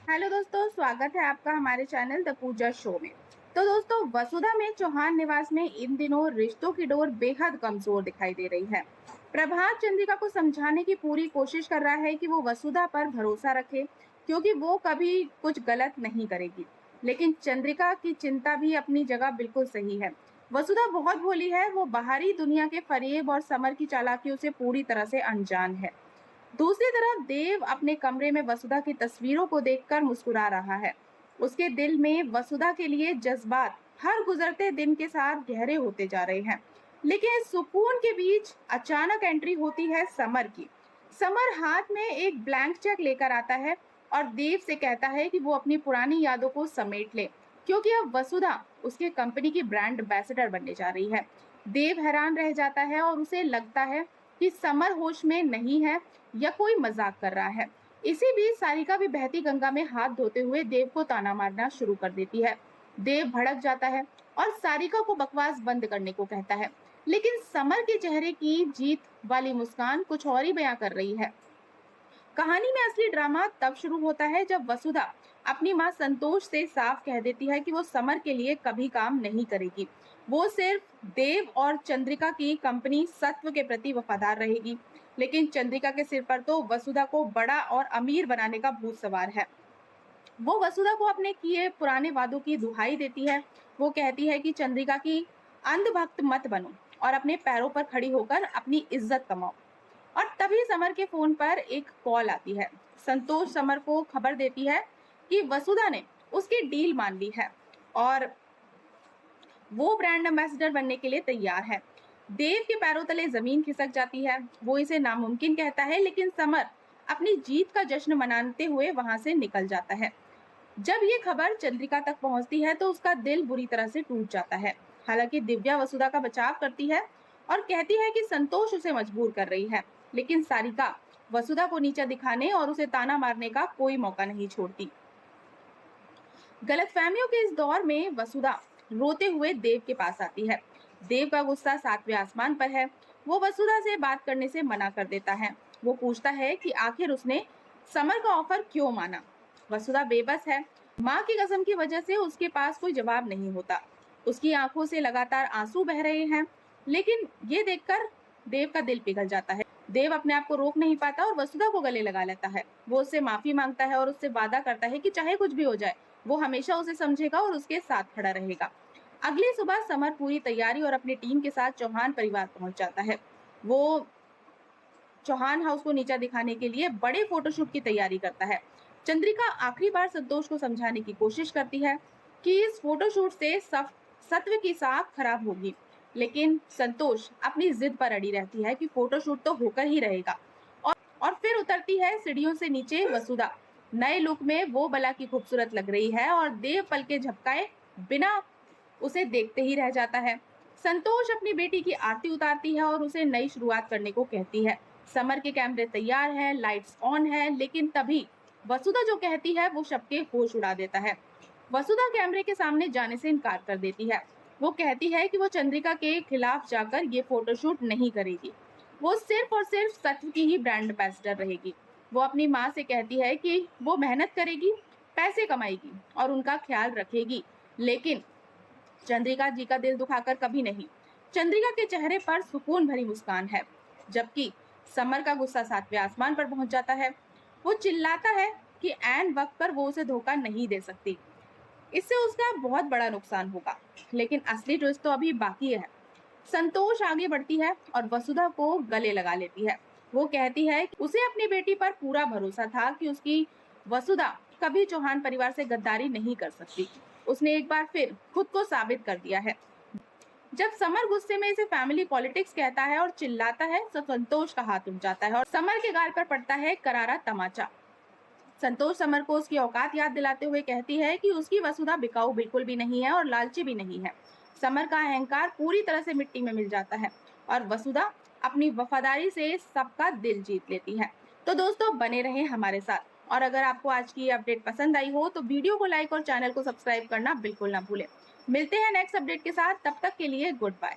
Hello दोस्तों, स्वागत है आपका हमारे चैनल द पूजा शो में। तो दोस्तों, वसुधा में चौहान निवास में इन दिनों रिश्तों की डोर बेहद कमजोर दिखाई दे रही है। प्रभात चंद्रिका को समझाने की पूरी कोशिश कर रहा है कि वो वसुधा पर भरोसा रखे, क्योंकि वो कभी कुछ गलत नहीं करेगी। लेकिन चंद्रिका की चिंता भी अपनी जगह बिल्कुल सही है। वसुधा बहुत भोली है, वो बाहरी दुनिया के फरेब और समर की चालाकियों से पूरी तरह से अनजान है। दूसरी तरफ देव अपने कमरे में वसुधा की तस्वीरों को देखकर मुस्कुरा रहा है। उसके दिल में वसुधा के लिए जज्बात हर गुजरते दिन के साथ गहरे होते जा रहे हैं। लेकिन इस सुकून के बीच अचानक एंट्री होती है समर की। समर हाथ में एक ब्लैंक चेक लेकर आता है और देव से कहता है कि वो अपनी पुरानी यादों को समेट ले, क्योंकि अब वसुधा उसके कंपनी की ब्रांड एम्बेसडर बनने जा रही है। देव हैरान रह जाता है और उसे लगता है कि समर होश में नहीं है या कोई मजाक कर रहा है। इसी बीच सारिका भी बहती गंगा में हाथ धोते हुए देव को ताना मारना शुरू कर देती है। देव भड़क जाता है और सारिका को बकवास बंद करने को कहता है, लेकिन समर के चेहरे की जीत वाली मुस्कान कुछ और ही बयां कर रही है। कहानी में असली ड्रामा तब शुरू होता है जब वसुधा अपनी मां संतोष से साफ कह देती है कि वो समर के लिए कभी काम नहीं करेगी। वो सिर्फ देव और चंद्रिका की कंपनी सत्व के प्रति वफादार रहेगी। लेकिन चंद्रिका के सिर पर तो वसुधा को बड़ा और अमीर बनाने का भूत सवार है। वो वसुधा को अपने किए पुराने वादों की दुहाई देती है। वो कहती है कि चंद्रिका की अंधभक्त मत बनो और अपने पैरों पर खड़ी होकर अपनी इज्जत कमाओ। और तभी समर के फोन पर एक कॉल आती है। संतोष समर को खबर देती है कि वसुधा ने उसकी डील मान ली है और वो ब्रांड एम्बेसडर बनने के लिए तैयार है। देव के पैरों तले जमीन खिसक जाती है। वो इसे नामुमकिन कहता है, लेकिन समर अपनी जीत का जश्न मनाते हुए वहां से निकल जाता है। जब ये खबर चंद्रिका तक पहुंचती है तो उसका दिल बुरी तरह से टूट जाता है। हालांकि दिव्या वसुधा का बचाव करती है और कहती है कि संतोष उसे मजबूर कर रही है, लेकिन सारिका वसुधा को नीचा दिखाने और उसे ताना मारने का कोई मौका नहीं छोड़ती। गलतफहमियों के इस दौर में वसुधा रोते हुए देव के पास आती है। देव का गुस्सा सातवें आसमान पर है। वो वसुधा से बात करने से मना कर देता है। वो पूछता है कि आखिर उसने समर का ऑफर क्यों माना। वसुधा बेबस है। माँ की कसम की वजह से उसके पास कोई जवाब नहीं होता। उसकी आंखों से लगातार आंसू बह रहे हैं। लेकिन ये देखकर देव का दिल पिघल जाता है। देव अपने आप को रोक नहीं पाता और वसुधा को गले लगा लेता है। वो उससे माफी मांगता है और उससे वादा करता है कि चाहे कुछ भी हो जाए, वो हमेशा उसे समझेगा और उसके साथ खड़ा रहेगा। अगली सुबह समर पूरी तैयारी और अपनी टीम के साथ चौहान परिवार पहुंच जाता है। वो चौहान हाउस को नीचा दिखाने के लिए बड़े फोटोशूट की तैयारी करता है। चंद्रिका आखिरी बार संतोष को समझाने की कोशिश करती है कि इस फोटोशूट से सत्व की साख खराब होगी, लेकिन संतोष अपनी जिद पर अड़ी रहती है कि फोटोशूट तो होकर ही रहेगा। और फिर उतरती है सीढ़ियों से नीचे वसुधा। नए लुक में वो बला की खूबसूरत लग रही है और देव पल के झपकाए बिना उसे देखते ही रह जाता है। संतोष अपनी बेटी की आरती उतारती है और उसे नई शुरुआत करने को कहती है। समर के कैमरे तैयार हैं, लाइट्स ऑन है, लेकिन तभी वसुधा जो कहती है वो सबके होश उड़ा देता है। वसुधा कैमरे के सामने जाने से इनकार कर देती है। वो कहती है कि वो चंद्रिका के खिलाफ जाकर ये फोटोशूट नहीं करेगी। वो सिर्फ और सिर्फ सत्व की ही ब्रांड एम्बेसडर रहेगी। वो अपनी माँ से कहती है कि वो मेहनत करेगी, पैसे कमाएगी और उनका ख्याल रखेगी, लेकिन चंद्रिका जी का दिल दुखाकर कभी नहीं। चंद्रिका के चेहरे पर सुकून भरी मुस्कान है, जबकि समर का गुस्सा सातवें आसमान पर पहुंच जाता है। वो चिल्लाता है कि ऐन वक्त पर वो उसे धोखा नहीं दे सकती, इससे उसका बहुत बड़ा नुकसान होगा। लेकिन असली ट्विस्ट तो अभी बाकी है। संतोष आगे बढ़ती है और वसुधा को गले लगा लेती है। वो कहती है कि उसे अपनी बेटी पर पूरा भरोसा था कि उसकी वसुधा कभी चौहान परिवार से गद्दारी नहीं कर सकती। उसने एक बार फिर खुद को साबित कर दिया है। जब समर गुस्से में इसे फैमिली पॉलिटिक्स कहता है और चिल्लाता है तो संतोष का हाथ उठ जाता है और समर के गाल पर पड़ता है करारा तमाचा। संतोष समर को उसकी औकात याद दिलाते हुए कहती है कि उसकी वसुधा बिकाऊ बिल्कुल भी नहीं है और लालची भी नहीं है। समर का अहंकार पूरी तरह से मिट्टी में मिल जाता है और वसुधा अपनी वफादारी से सबका दिल जीत लेती है। तो दोस्तों, बने रहें हमारे साथ और अगर आपको आज की अपडेट पसंद आई हो तो वीडियो को लाइक और चैनल को सब्सक्राइब करना बिल्कुल ना भूलें। मिलते हैं नेक्स्ट अपडेट के साथ, तब तक के लिए गुड बाय।